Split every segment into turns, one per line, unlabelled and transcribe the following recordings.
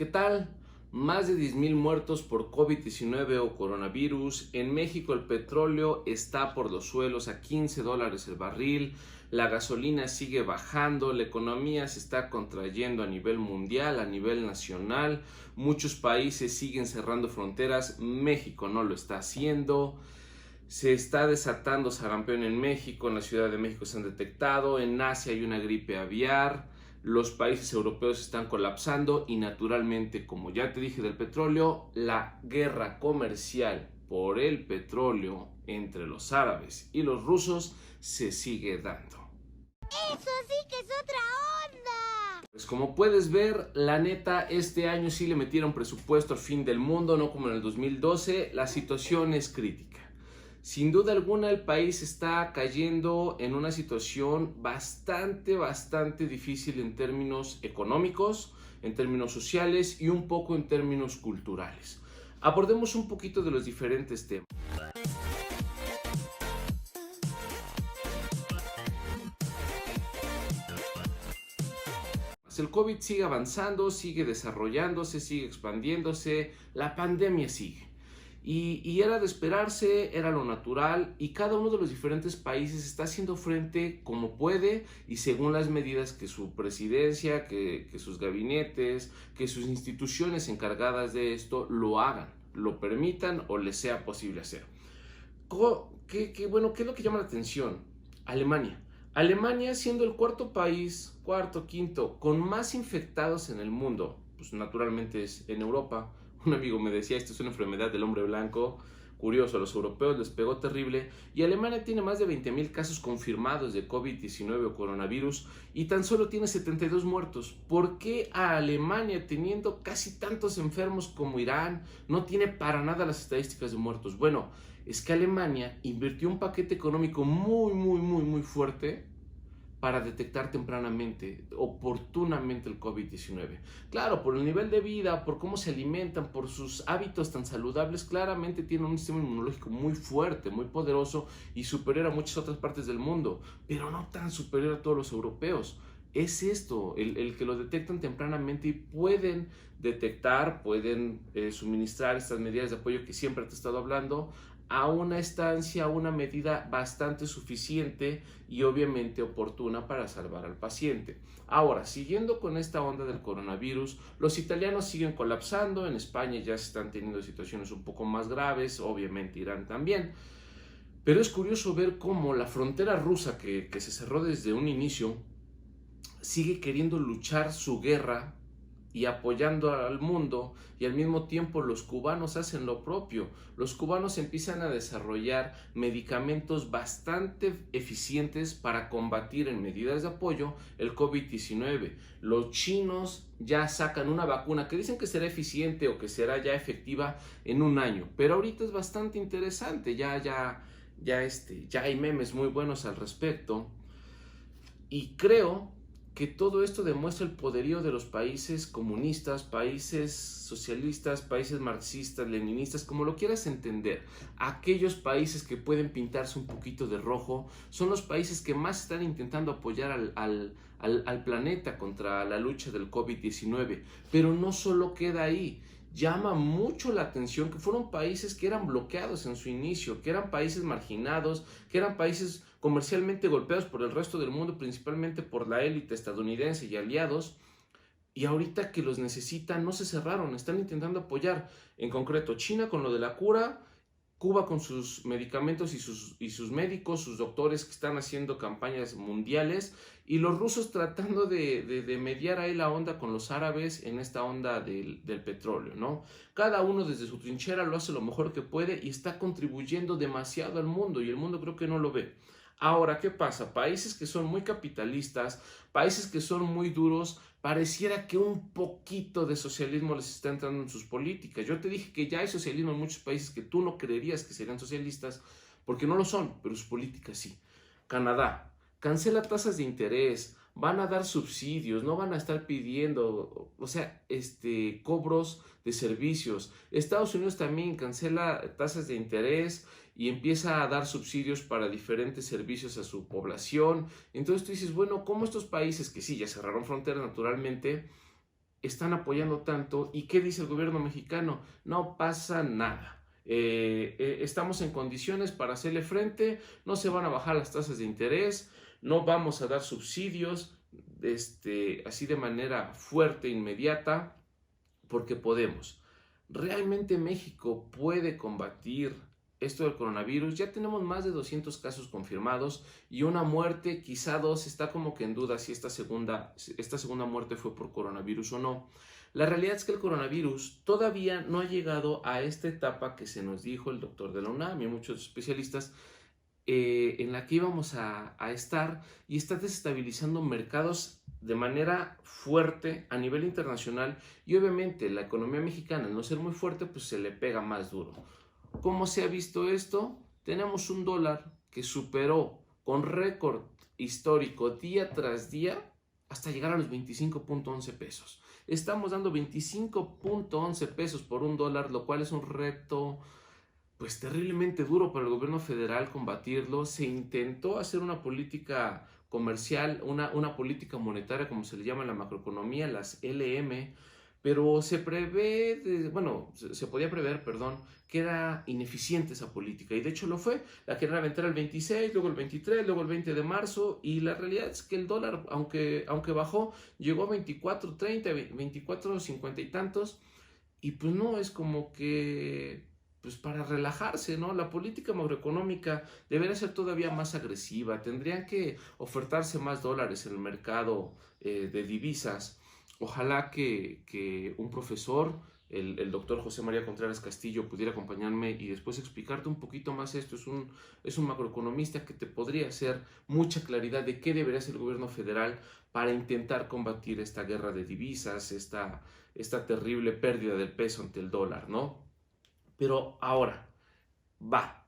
¿Qué tal? Más de 10,000 muertos por COVID-19 o coronavirus. En México el petróleo está por los suelos a $15 el barril. La gasolina sigue bajando. La economía se está contrayendo a nivel mundial, a nivel nacional. Muchos países siguen cerrando fronteras. México no lo está haciendo. Se está desatando sarampión en México. En la Ciudad de México se han detectado. En Asia hay una gripe aviar. Los países europeos están colapsando y naturalmente, como ya te dije del petróleo, la guerra comercial por el petróleo entre los árabes y los rusos se sigue dando.
¡Eso sí que es otra onda!
Pues como puedes ver, la neta, este año sí le metieron presupuesto al fin del mundo, no como en el 2012, la situación es crítica. Sin duda alguna el país está cayendo en una situación bastante difícil en términos económicos, en términos sociales y un poco en términos culturales. Abordemos un poquito de los diferentes temas. El COVID sigue avanzando, sigue desarrollándose, sigue expandiéndose, la pandemia sigue. Y era de esperarse, era lo natural, y cada uno de los diferentes países está haciendo frente como puede y según las medidas que su presidencia, que sus gabinetes, que sus instituciones encargadas de esto lo hagan, lo permitan o les sea posible hacer. ¿Qué es lo que llama la atención? Alemania. Alemania siendo el quinto, con más infectados en el mundo, pues naturalmente es en Europa. Un amigo me decía, esto es una enfermedad del hombre blanco. Curioso, a los europeos les pegó terrible y Alemania tiene más de 20,000 casos confirmados de COVID-19 o coronavirus y tan solo tiene 72 muertos. ¿Por qué a Alemania, teniendo casi tantos enfermos como Irán, no tiene para nada las estadísticas de muertos? Bueno, es que Alemania invirtió un paquete económico muy fuerte para detectar tempranamente, oportunamente el COVID-19. Claro, por el nivel de vida, por cómo se alimentan, por sus hábitos tan saludables, claramente tienen un sistema inmunológico muy fuerte, muy poderoso y superior a muchas otras partes del mundo, pero no tan superior a todos los europeos. Es esto, el que lo detectan tempranamente y pueden detectar, pueden suministrar estas medidas de apoyo que siempre te he estado hablando a una estancia, a una medida bastante suficiente y obviamente oportuna para salvar al paciente. Ahora, siguiendo con esta onda del coronavirus, los italianos siguen colapsando, en España ya se están teniendo situaciones un poco más graves, obviamente Irán también, pero es curioso ver cómo la frontera rusa que se cerró desde un inicio sigue queriendo luchar su guerra y apoyando al mundo, y al mismo tiempo los cubanos hacen lo propio. Los cubanos empiezan a desarrollar medicamentos bastante eficientes para combatir en medidas de apoyo el COVID-19. Los chinos ya sacan una vacuna que dicen que será eficiente o que será ya efectiva en un año, pero ahorita es bastante interesante, ya hay memes muy buenos al respecto, y creo que todo esto demuestra el poderío de los países comunistas, países socialistas, países marxistas, leninistas, como lo quieras entender. Aquellos países que pueden pintarse un poquito de rojo son los países que más están intentando apoyar al planeta contra la lucha del COVID-19. Pero no solo queda ahí. Llama mucho la atención que fueron países que eran bloqueados en su inicio, que eran países marginados, que eran países comercialmente golpeados por el resto del mundo, principalmente por la élite estadounidense y aliados, y ahorita que los necesitan no se cerraron, están intentando apoyar, en concreto China con lo de la cura, Cuba con sus medicamentos y sus médicos, sus doctores que están haciendo campañas mundiales, y los rusos tratando de mediar ahí la onda con los árabes en esta onda del petróleo, ¿no? Cada uno desde su trinchera lo hace lo mejor que puede y está contribuyendo demasiado al mundo, y el mundo creo que no lo ve. Ahora, ¿qué pasa? Países que son muy capitalistas, países que son muy duros, pareciera que un poquito de socialismo les está entrando en sus políticas. Yo te dije que ya hay socialismo en muchos países que tú no creerías que serían socialistas, porque no lo son, pero sus políticas sí. Canadá cancela tasas de interés, van a dar subsidios, no van a estar pidiendo, cobros de servicios. Estados Unidos también cancela tasas de interés y empieza a dar subsidios para diferentes servicios a su población. Entonces tú dices, bueno, ¿cómo estos países que sí, ya cerraron fronteras naturalmente, están apoyando tanto. ¿Y qué dice el gobierno mexicano? No pasa nada. Estamos en condiciones para hacerle frente, no se van a bajar las tasas de interés, no vamos a dar subsidios así de manera fuerte, inmediata, porque podemos. ¿Realmente México puede combatir esto del coronavirus? Ya tenemos más de 200 casos confirmados y una muerte, quizá dos. Está como que en duda si esta segunda muerte fue por coronavirus o no. La realidad es que el coronavirus todavía no ha llegado a esta etapa que se nos dijo el doctor de la UNAM y muchos especialistas, en la que íbamos a estar, y está desestabilizando mercados de manera fuerte a nivel internacional, y obviamente la economía mexicana, al no ser muy fuerte, pues se le pega más duro. ¿Cómo se ha visto esto? Tenemos un dólar que superó con récord histórico día tras día hasta llegar a los 25.11 pesos. Estamos dando 25.11 pesos por un dólar, lo cual es un reto pues terriblemente duro para el gobierno federal combatirlo. Se intentó hacer una política comercial, una política monetaria, como se le llama en la macroeconomía, las LM, pero se podía prever, perdón, que era ineficiente esa política, y de hecho lo fue. La querían aventar el 26, luego el 23, luego el 20 de marzo, y la realidad es que el dólar, aunque bajó, llegó a 24.30, 24.50 y tantos, y pues no es como que pues para relajarse, ¿no? La política macroeconómica debería ser todavía más agresiva, tendrían que ofertarse más dólares en el mercado de divisas. Ojalá que un profesor, el doctor José María Contreras Castillo, pudiera acompañarme y después explicarte un poquito más esto. Es un macroeconomista que te podría hacer mucha claridad de qué debería hacer el gobierno federal para intentar combatir esta guerra de divisas, esta terrible pérdida del peso ante el dólar, ¿no? Pero ahora,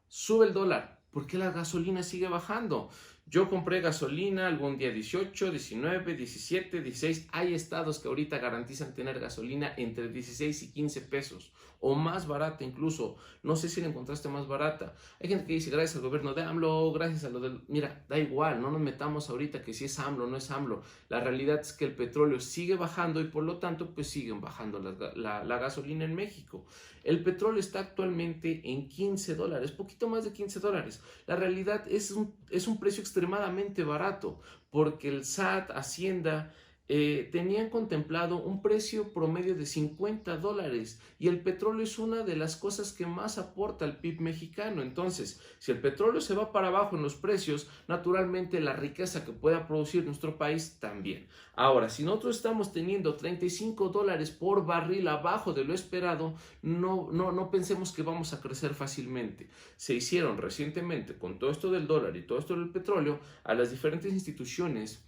sube el dólar. ¿Por qué la gasolina sigue bajando? Yo compré gasolina algún día 18, 19, 17, 16. Hay estados que ahorita garantizan tener gasolina entre 16 y 15 pesos. O más barata incluso. No sé si la encontraste más barata. Hay gente que dice, gracias al gobierno de AMLO, gracias a lo del... Mira, da igual, no nos metamos ahorita que si es AMLO o no es AMLO. La realidad es que el petróleo sigue bajando y por lo tanto pues siguen bajando la gasolina en México. El petróleo está actualmente en $15, poquito más de $15. La realidad es un precio extremadamente barato, porque el SAT, Hacienda, tenían contemplado un precio promedio de $50, y el petróleo es una de las cosas que más aporta al PIB mexicano. Entonces, si el petróleo se va para abajo en los precios, naturalmente la riqueza que pueda producir nuestro país también. Ahora, si nosotros estamos teniendo $35 por barril abajo de lo esperado, no pensemos que vamos a crecer fácilmente. Se hicieron recientemente, con todo esto del dólar y todo esto del petróleo, a las diferentes instituciones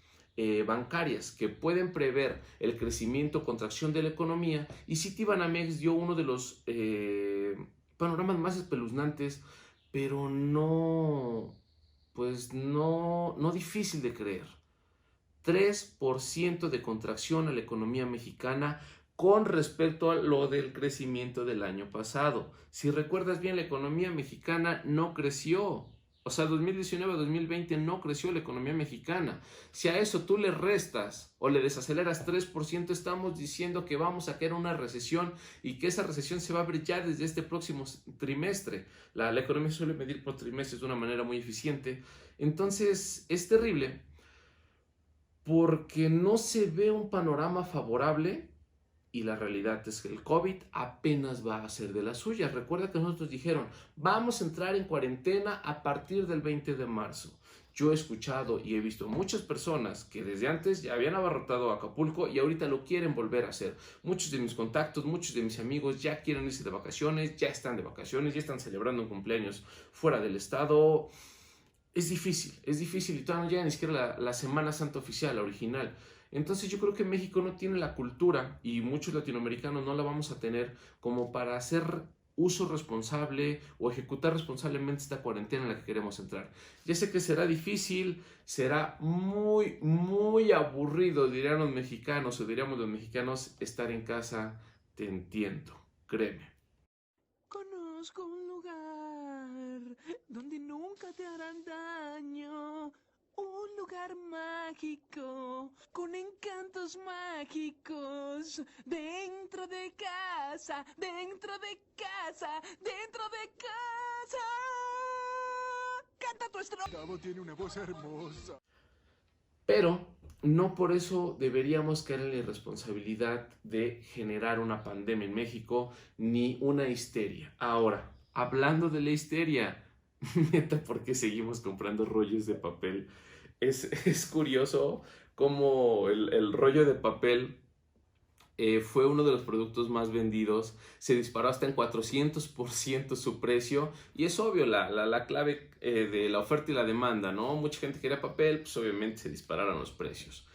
bancarias que pueden prever el crecimiento o contracción de la economía, y Citibanamex dio uno de los panoramas más espeluznantes, pero no difícil de creer. 3% de contracción a la economía mexicana con respecto a lo del crecimiento del año pasado. Si recuerdas bien, la economía mexicana no creció. O sea, 2019 a 2020 no creció la economía mexicana. Si a eso tú le restas o le desaceleras 3%, estamos diciendo que vamos a caer en una recesión, y que esa recesión se va a abrir ya desde este próximo trimestre. La economía suele medir por trimestres de una manera muy eficiente. Entonces, es terrible porque no se ve un panorama favorable. Y la realidad es que el COVID apenas va a ser de las suyas. Recuerda que nosotros dijeron, vamos a entrar en cuarentena a partir del 20 de marzo. Yo he escuchado y he visto muchas personas que desde antes ya habían abarrotado Acapulco y ahorita lo quieren volver a hacer. Muchos de mis contactos, muchos de mis amigos ya quieren irse de vacaciones, ya están de vacaciones, ya están celebrando un cumpleaños fuera del estado. Es difícil, y todavía no llega ni siquiera la Semana Santa oficial, la original. Entonces yo creo que México no tiene la cultura, y muchos latinoamericanos no la vamos a tener, como para hacer uso responsable o ejecutar responsablemente esta cuarentena en la que queremos entrar. Ya sé que será difícil, será muy, muy aburrido, dirían los mexicanos, o diríamos los mexicanos, estar en casa. Te entiendo, créeme.
Conozco un lugar donde nunca te harán daño. Un lugar mágico, con encantos mágicos, dentro de casa, dentro de casa, dentro de casa. Canta tu estrofa.
Gabo tiene una voz hermosa.
Pero no por eso deberíamos caer en la irresponsabilidad de generar una pandemia en México ni una histeria. Ahora, hablando de la histeria, neta, ¿por qué seguimos comprando rollos de papel? Es curioso cómo el rollo de papel fue uno de los productos más vendidos, se disparó hasta en 400% su precio y es obvio la clave de la oferta y la demanda, ¿no? Mucha gente quería papel, pues obviamente se dispararon los precios.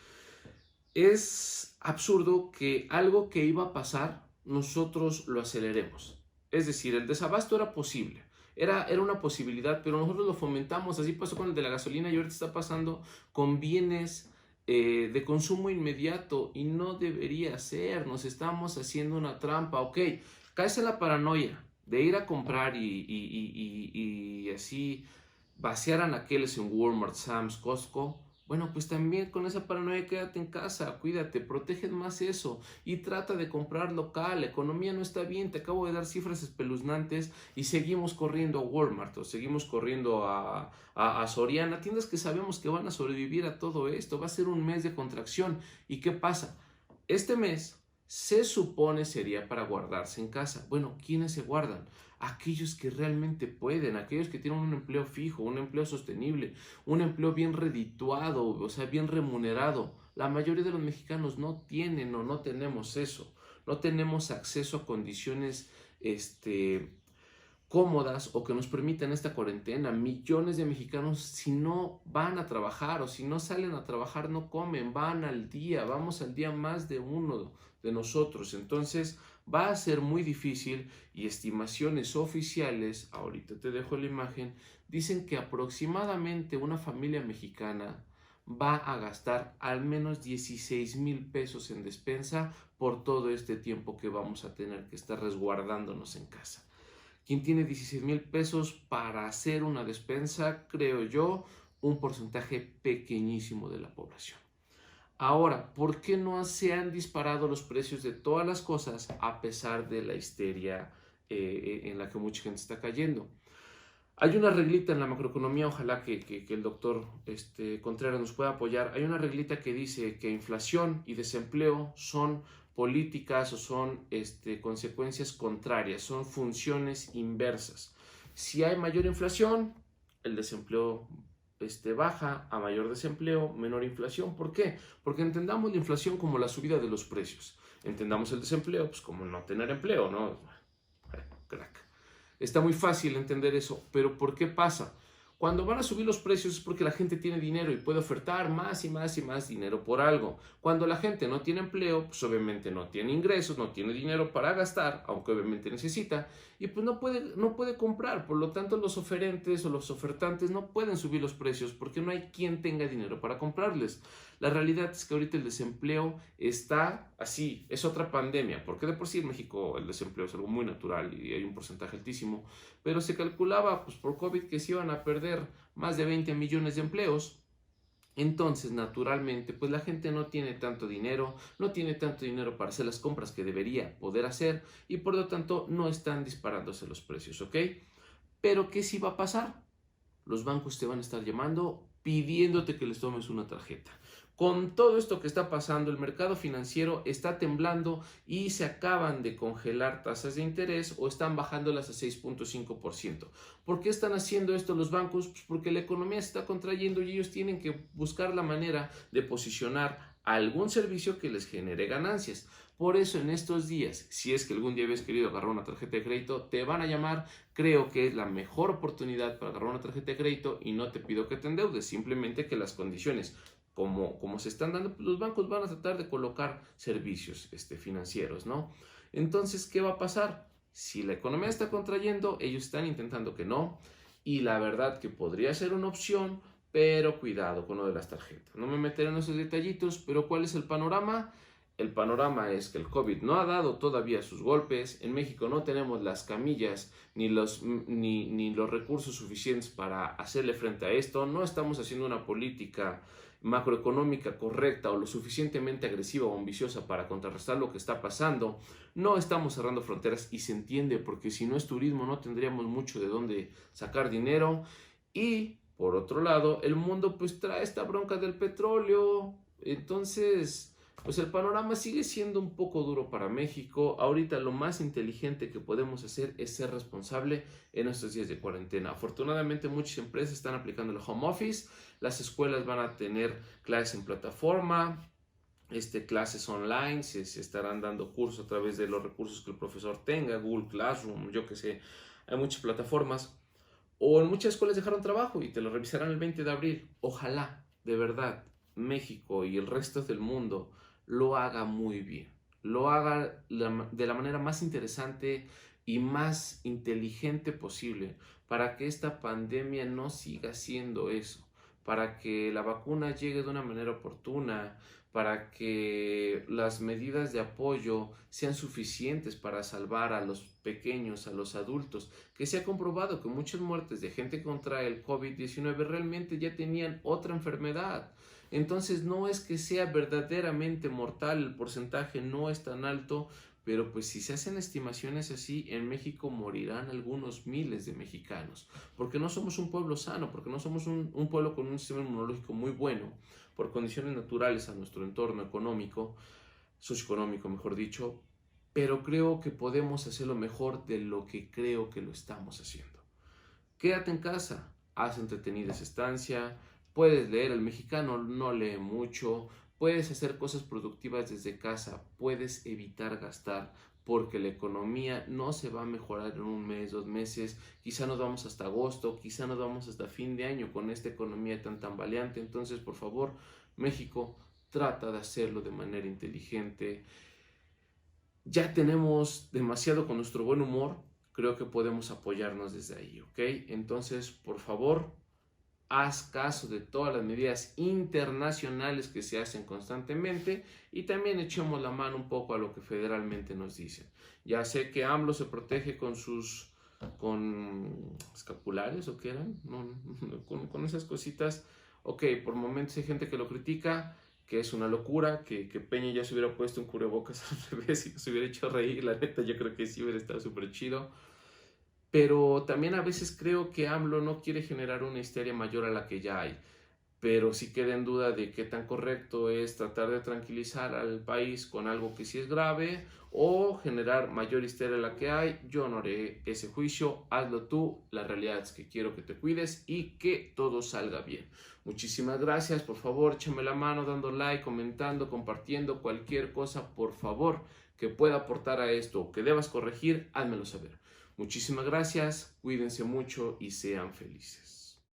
Es absurdo que algo que iba a pasar, nosotros lo aceleremos. Es decir, el desabasto era posible. Era una posibilidad, pero nosotros lo fomentamos. Así pasó con el de la gasolina y ahorita está pasando con bienes de consumo inmediato y no debería ser. Nos estamos haciendo una trampa. Ok, caes en la paranoia de ir a comprar y así vaciar anaqueles en Walmart, Sam's, Costco. Bueno, pues también con esa paranoia quédate en casa, cuídate, protege más eso y trata de comprar local. La economía no está bien, te acabo de dar cifras espeluznantes y seguimos corriendo a Walmart o seguimos corriendo a Soriana, tiendas que sabemos que van a sobrevivir a todo esto. Va a ser un mes de contracción. ¿Y qué pasa? Este mes se supone sería para guardarse en casa. Bueno, ¿quiénes se guardan? Aquellos que realmente pueden, aquellos que tienen un empleo fijo, un empleo sostenible, un empleo bien redituado, o sea, bien remunerado. La mayoría de los mexicanos no tienen o no tenemos eso. No tenemos acceso a condiciones cómodas o que nos permitan esta cuarentena. Millones de mexicanos, si no van a trabajar o si no salen a trabajar, no comen, van al día, vamos al día más de uno de nosotros. Entonces va a ser muy difícil y estimaciones oficiales, ahorita te dejo la imagen, dicen que aproximadamente una familia mexicana va a gastar al menos 16,000 pesos en despensa por todo este tiempo que vamos a tener que estar resguardándonos en casa. ¿Quién tiene 16,000 pesos para hacer una despensa? Creo yo, un porcentaje pequeñísimo de la población. Ahora, ¿por qué no se han disparado los precios de todas las cosas a pesar de la histeria en la que mucha gente está cayendo? Hay una reglita en la macroeconomía, ojalá que el doctor Contreras nos pueda apoyar. Hay una reglita que dice que inflación y desempleo son políticas o son consecuencias contrarias, son funciones inversas. Si hay mayor inflación, el desempleo baja, a mayor desempleo, menor inflación. ¿Por qué? Porque entendamos la inflación como la subida de los precios. Entendamos el desempleo pues como no tener empleo, ¿no? Crack. Está muy fácil entender eso, pero ¿por qué pasa? Cuando van a subir los precios es porque la gente tiene dinero y puede ofertar más y más y más dinero por algo. Cuando la gente no tiene empleo, pues obviamente no tiene ingresos, no tiene dinero para gastar, aunque obviamente necesita, y pues no puede comprar. Por lo tanto, los oferentes o los ofertantes no pueden subir los precios porque no hay quien tenga dinero para comprarles. La realidad es que ahorita el desempleo está así, es otra pandemia, porque de por sí en México el desempleo es algo muy natural y hay un porcentaje altísimo, pero se calculaba pues, por COVID que se iban a perder más de 20 millones de empleos. Entonces, naturalmente, pues la gente no tiene tanto dinero, no tiene tanto dinero para hacer las compras que debería poder hacer y por lo tanto no están disparándose los precios, ¿ok? Pero ¿qué sí va a pasar? Los bancos te van a estar llamando pidiéndote que les tomes una tarjeta. Con todo esto que está pasando, el mercado financiero está temblando y se acaban de congelar tasas de interés o están bajándolas a 6.5%. ¿Por qué están haciendo esto los bancos? Pues porque la economía se está contrayendo y ellos tienen que buscar la manera de posicionar algún servicio que les genere ganancias. Por eso en estos días, si es que algún día habías querido agarrar una tarjeta de crédito, te van a llamar. Creo que es la mejor oportunidad para agarrar una tarjeta de crédito y no te pido que te endeudes, simplemente que las condiciones como se están dando, pues los bancos van a tratar de colocar servicios financieros, ¿no? Entonces, ¿qué va a pasar? Si la economía está contrayendo, ellos están intentando que no, y la verdad que podría ser una opción, pero cuidado con lo de las tarjetas. No me meteré en esos detallitos, pero ¿cuál es el panorama? el panorama es que el COVID no ha dado todavía sus golpes. En México no tenemos las camillas ni los recursos suficientes para hacerle frente a esto. No estamos haciendo una política macroeconómica correcta o lo suficientemente agresiva o ambiciosa para contrarrestar lo que está pasando. No estamos cerrando fronteras y se entiende, porque si no es turismo no tendríamos mucho de dónde sacar dinero. Y por otro lado, el mundo pues trae esta bronca del petróleo. Entonces, pues el panorama sigue siendo un poco duro para México. Ahorita lo más inteligente que podemos hacer es ser responsable en estos días de cuarentena. Afortunadamente muchas empresas están aplicando el home office. Las escuelas van a tener clases en plataforma, clases online, se estarán dando cursos a través de los recursos que el profesor tenga, Google Classroom, yo que sé, hay muchas plataformas. O en muchas escuelas dejaron trabajo y te lo revisarán el 20 de abril. Ojalá, de verdad, México y el resto del mundo lo haga muy bien, lo haga de la manera más interesante y más inteligente posible, para que esta pandemia no siga siendo eso, para que la vacuna llegue de una manera oportuna, para que las medidas de apoyo sean suficientes para salvar a los pequeños, a los adultos, que se ha comprobado que muchas muertes de gente que contrae el COVID-19 realmente ya tenían otra enfermedad. Entonces no es que sea verdaderamente mortal, el porcentaje no es tan alto, pero pues si se hacen estimaciones así, en México morirán algunos miles de mexicanos, porque no somos un pueblo sano, porque no somos un pueblo con un sistema inmunológico muy bueno, por condiciones naturales a nuestro entorno económico, socioeconómico mejor dicho, pero creo que podemos hacerlo mejor de lo que creo que lo estamos haciendo. Quédate en casa, haz entretenida esa estancia, puedes leer, el mexicano no lee mucho, puedes hacer cosas productivas desde casa, puedes evitar gastar, porque la economía no se va a mejorar en un mes, 2 meses, quizá nos vamos hasta agosto, quizá nos vamos hasta fin de año con esta economía tan tambaleante. Entonces, por favor, México, trata de hacerlo de manera inteligente. Ya tenemos demasiado con nuestro buen humor, creo que podemos apoyarnos desde ahí, ¿ok? Entonces, por favor, haz caso de todas las medidas internacionales que se hacen constantemente y también echemos la mano un poco a lo que federalmente nos dicen. Ya sé que AMLO se protege con escapularios, ¿o qué eran? Con esas cositas. Ok, por momentos hay gente que lo critica, que es una locura, que Peña ya se hubiera puesto un cubrebocas al revés y se hubiera hecho reír. La neta, yo creo que sí hubiera estado súper chido. Pero también a veces creo que AMLO no quiere generar una histeria mayor a la que ya hay. Pero sí queda en duda de qué tan correcto es tratar de tranquilizar al país con algo que sí es grave o generar mayor histeria a la que hay. Yo no haré ese juicio, hazlo tú. La realidad es que quiero que te cuides y que todo salga bien. Muchísimas gracias, por favor, échame la mano dando like, comentando, compartiendo cualquier cosa, por favor, que pueda aportar a esto o que debas corregir, házmelo saber. Muchísimas gracias, cuídense mucho y sean felices.